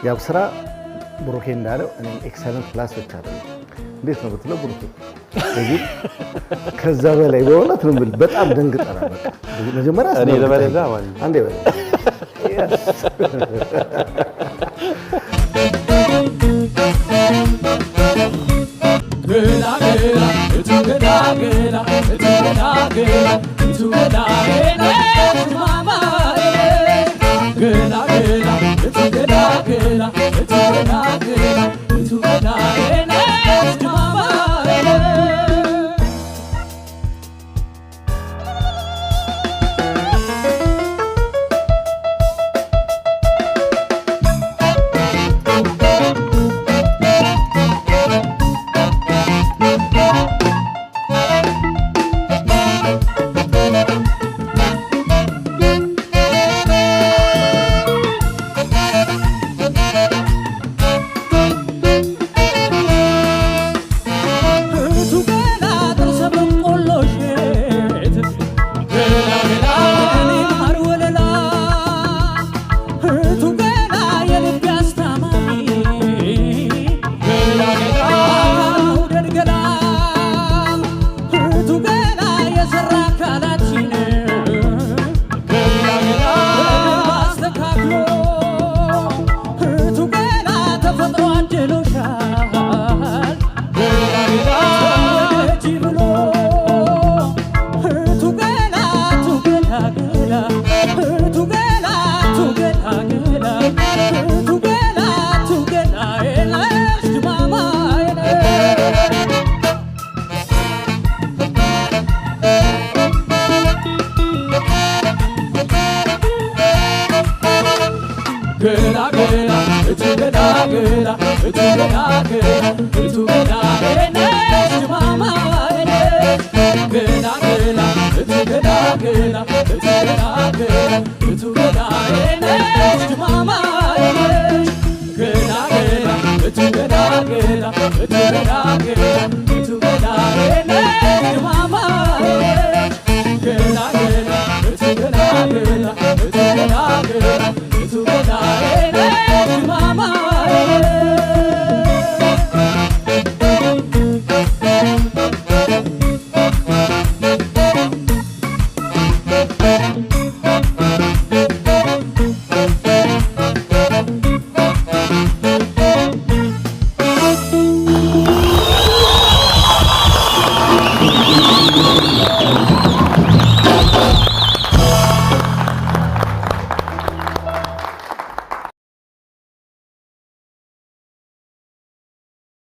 ያው ስራ ብሩኬ እንዳለው እኔ ኤክሰለንት ክላስ ብቻ አይደለም እንዴት ነው ብትለው ብሩኬ እዚህ ከዛ በላይ በእውነት ነው የምልህ በጣም ደንግጠናል በቃ መጀመሪያ እኔ ለበለዛ ማለት አንዴ በላይ ገላ ገላ እቱገላ ገላ እቱገላ ገላ እቱገላ ማማ ገላ ገላ እቱገላ ገላ እቱገላ ገላ እቱገላ ማማ gela gela gela gela gela gela mama gela gela gela gela gela mama